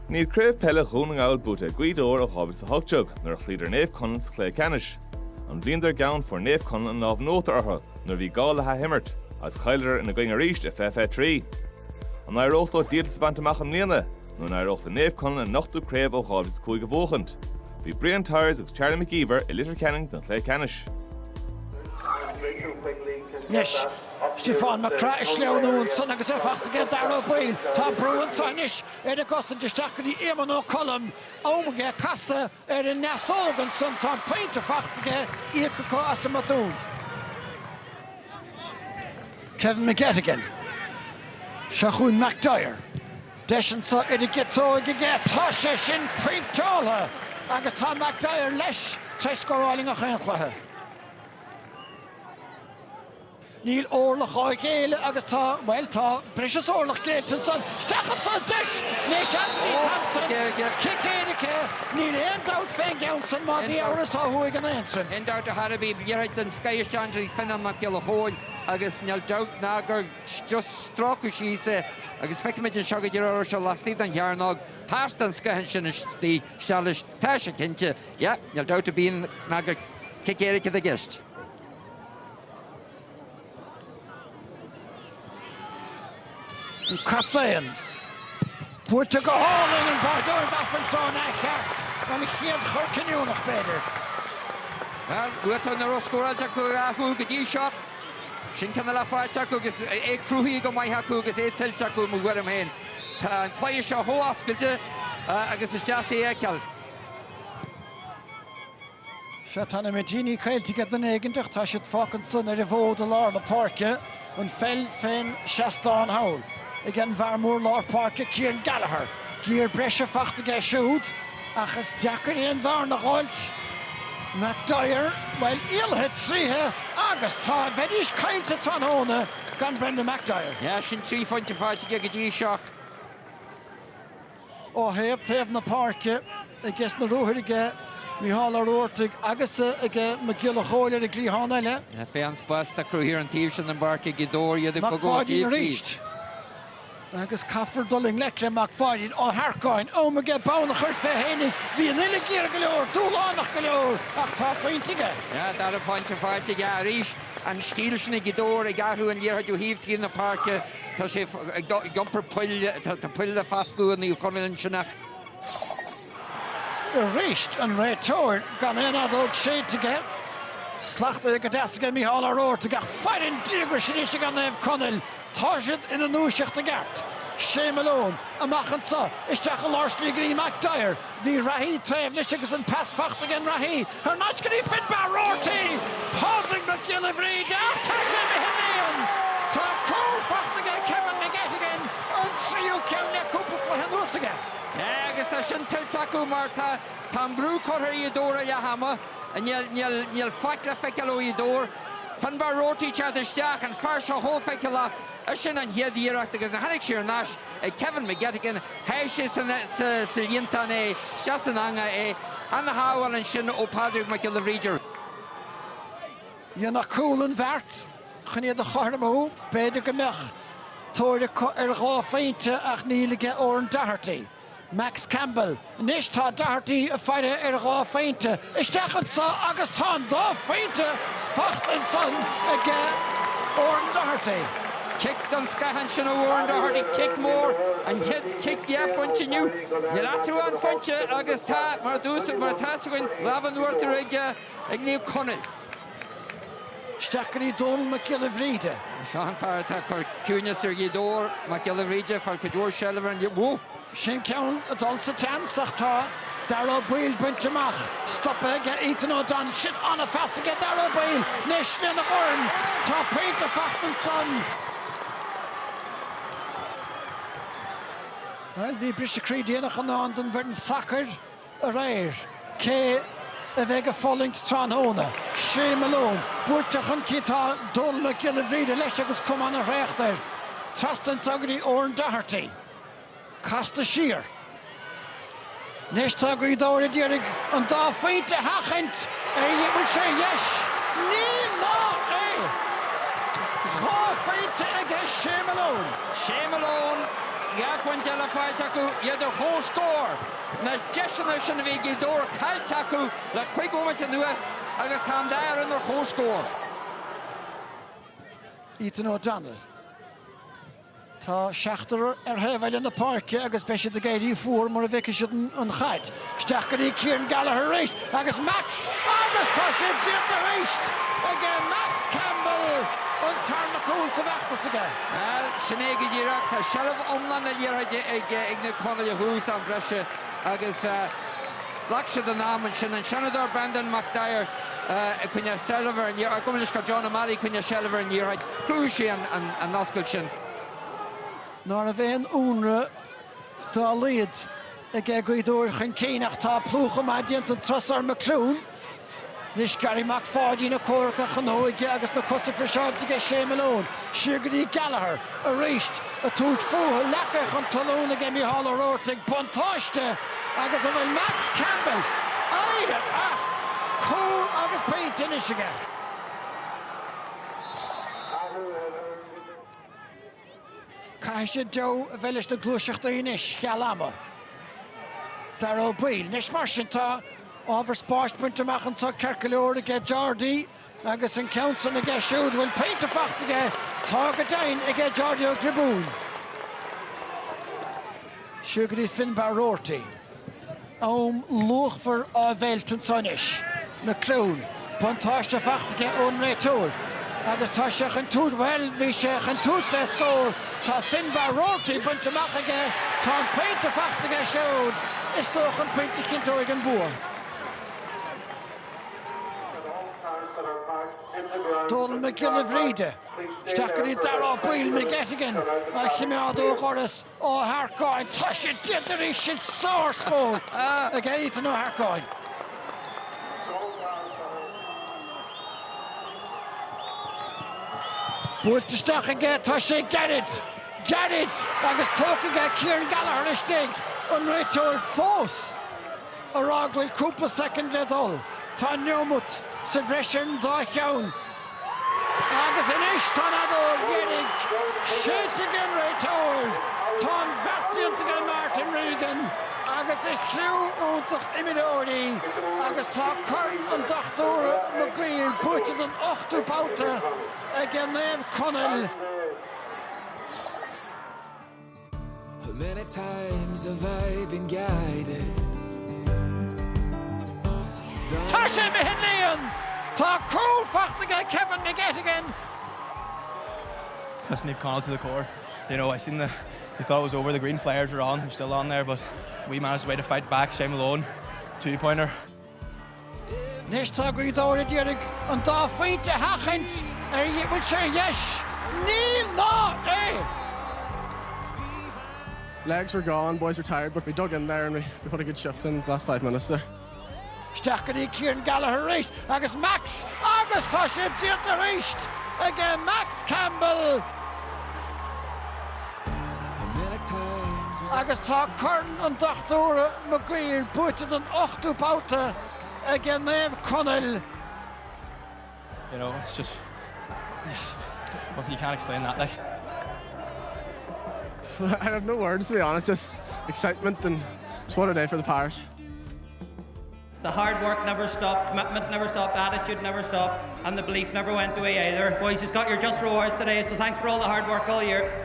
Níl craobh Peile Dhún nGall búta guidóir a hábhar sa hochtteag nar chliodar Naomh Conaill sa Ceannais. An bblion ar gceann for Naomh Conaill an námh nóta ortha nar bhí Gaoth a himmert as chailear ina going aríist a FF3. An aireochtó díad sa bantamach am líana nó an aireocht a Naomh Conaill an nachtú craobh ó hábhar sa cúig bhóchant. Bhí Brian Tyres agus Charlie McGeever i litir Canning don Ceannais. Yes, Stefan McCrash leanún san agus fachtaige Darragh Boyle tá brúan sanis ar a gostan deisteachí Éamon Ó Colm óige casa ar an neasógan san tá peinte fachtaige íocha as a Dhún. Kevin McGettigan, Siachún McDyer, deisian sa ar a gitóige tá sé sin printála agus tá McDyer leis treiscoráling a chéanchlathe. Níl órlach á chéile agus tá breis órlach géiltan san stachan sa deis leis Anthony Thompson cicéirice níl éon dát féin geann san má bhí áras á thuaig an éansan. Éon dát a Harabí dhearad an Scairseandraí finan mac gil a hóil agus neall dát ná gur just strácu síosa agus feicimiid an seagad ar se lastíad an chearnág táist an scahan sin tí sealis táis a cinnte neall dát a bíon ná gur cicéirice a gist. Captain, búirte go hálainn an bardúir dafransáin á cheart na mi chiad churciniúnach beidir. Well, uatá na roscóráilte go athú go dtí seo sin canna le fáilte agus é cruúthaí go maithe acu agus é tiltte acu mo bhuiir am héin. Tá an Cluiche seo thóascailte agus is deasa é ceall. Se tána méidíní cailteige den éigeantach tá siad fácan san ar a bhód a lár na parke an fel féin 16 hawl. Again, Varmór Lár Parke, Ciarán Gallagher. Gír breise fachtaige siúd, achas deacair éon bhar na gáilt. McDyer, well, ilhe tríthe agus tá bheidís cailte tróna gan Brendan McDyer. Ja, sin 3.5 go dtí seo. Ó héamh taobh na parke, agus na róthairige Micheál O'Rourke agus ige McGill a chóir a glíhána eile. Féan spásta cruúthíar an tíir sin an barca gidóir iad go McFadden ríist. Agus caffar dulling lecle McFadden ó Harcáin óige bána chuir fé hénig hí an ile gíar go leor, dúlánach go leor ach tá faointige. Ja, dar a pointe fáilte a ríis an stíl sinna gidóir ag gathú an léirú híomh na parke tá sé gompar puille tá puille fastú í Conaill sinach. Ríist an réitóir gan éadóg séitige. Slachta go deasige Micheál O'Rourke ga fairin dígur sin is gan Naomh Conaill. Tá siad ina núiseachta gart. Sé Malone amachchan sa isteach a Lárslí Grí McDyer. Bhí Rahí tréimh leis agus an pass fachtaige an Rahí. Ar náiscaí fitbar O'Rourke. Pádraig McGill a bhríd ach tá sé mihéanaíon. Tá cór fachtaige Kevin McGettigan an tríú ceann le cúpla chutha núsaige. Agus tá sin tiltte acu mar tá brú chuthaí dóra le hama a níl faicle feicealó í dór. Fan bar O'Rourke teart isteach an fear seo hófeiceala sin an hiad díireacht agus na hanig Ceannais Kevin McGettigan héise sa líontan é seas an anga é an na háil an sin ó Pádraig McGill a bhríidir. Dhéanach cúlan bheart chunéad a chormó beidir go meach tóir ar gá féinte ach nílige ó an Doherty. Max Campbell, níos tá Doherty a feire ar gá féinte. Isteachchan sa agus tá dá féinte fachtan san ige ó an Doherty. Kick don scahan sin ó an Doherty, kick mór an kick funte nniu. Níl atrú an funte agus tá mar dús mar tásain lehan uirtar ag Naomh Conaill. Steachí Dhún McGill a bhríde. Seán fear tá chur cúneas ar gidóir McGill a bhríde fáil go dúir seilear an bhú. Sin ceann a dul sa teanach tá Darragh Boyle buinteach. Stoppa ige Ethan O'Donnell sin anna fesaige Darragh Boyle níos na chorn. Tá peinte fachtan san. Well, bhí bris a crídíanach an an den bhar an sacr a réir. Cé a bheith a fólingt tróna. Sé Malone, búirteach an cítá Dhún McGill a bhríde leis agus cumán a réachtar. Trastan tagarí ó an Doherty. Casta sír. Nes tá go dóir dírig an dá féinte hachant bhfuil sé yes. Ní ná é. Dhá féinte ag Sé Malone. Sé Malone Buaicphointí le fáilteachú idir chó scór. Na deisina sin bhí gildóir cailteachú le 5 úminte nuas agus tá dair idir chó scór. Ethan O'Donnell. Tá seachtar hefeil in na parke agus beisi de géirí fuór mar a bheice an chaid. Steach go dtí Ciaran Gallagher réist agus Max agus tá sé dírt a réist again Max Campbell an tarna cúil sa bheachtas aige. Well, sinné go ddíireach tá sealamh omlan a dhéireide ag na Conaill hús an breise agus blach sé den náman sin an senador Brendan McDyer cunne Seliver an dhéireach gomlis go John O'Malley cunne Seliver an dhéireach Cluiche an nascail sin. Nár a bhéon únra dá líad ag gaidóir chun céineach tá plúcha má dianta trasar McClún. Nis Gary McFardy na córacha chanóige agus na cosa frisáirtige sé Malone. Siúgadí Gallagher a réist a túd fútha lecha chun talún ag Micheál O'Rourke bontáiste agus a bhfuil Max Campbell aire as cór agus paint inis aige. Caiise do a bhelis na glúiseachta inis chealama. Dar ó Peile, nis mar sin tá ábhar spáist amach an tá Cercaleoir ag Jardy agus an Council ag siúd bhfuil paint a facht aige tá go dain ag Jardy ó Tribún. Siúgadí Finbar Rorty. Luachfar á bhéiltan sonis. McClún, bontáiste facht aige ón réitúr. Agus tá sé an túd bhfuil bhí sé an túd le scór. Tá Finbar Rorty buint amach aige tá an paint a facht aige siúd. Is tóch an paint a cintóig an bua. Donald McGill Vride. Steachgadí Darrá Peile McGettigan a chimeádó choras ó Harcáin. Tá sé didirí sin sár scór ag Ethan ó Harcáin. Buaicphointí aige tá sé Garrett agus tóca aige Ciaran Gallagher istig an réiteoir fós a rághfuil cúpla second le dul. Tá Naomh sa bhreisean dá cheann agus inis tá adó dhéannig séite an réiteoir. Tá an bheartaíonn aige Martin Regan agus i chliú úntach imimeóirí agus tá chun an dachtúra McGall buaite an 8ú bouta ag Naomh Conaill. Many times have I been guided. Tá sé mihinnaíonn! Tá cúil facht aige Kevin McGettigan. That's Naomh Conaill to the core. You know, I seen you thought it was over, the green flares were on, they're still on there, but we managed a way to fight back. Shane Malone, 2-pointer. Nis tá gaidóir dírig an dá faointe hachant bhfuil sé yes, níl ná é. Legs were gone, boys were tired, but we dug in there and we put a good shift in the last 5 minutes there. Steachgadí Ciaran Gallagher réist agus Max agus tá sé dírt a réist ag Max Campbell agus tá chun an dachtúra McGall buaite an 8ú bouta ag Naomh Conaill. You know, it's just, well, you can't explain that, like. I have no words, to be honest, just excitement, and it's what a day for the parish. The hard work never stopped, commitment never stopped, attitude never stopped, and the belief never went away either. Boys, you've got your just rewards today, so thanks for all the hard work all year.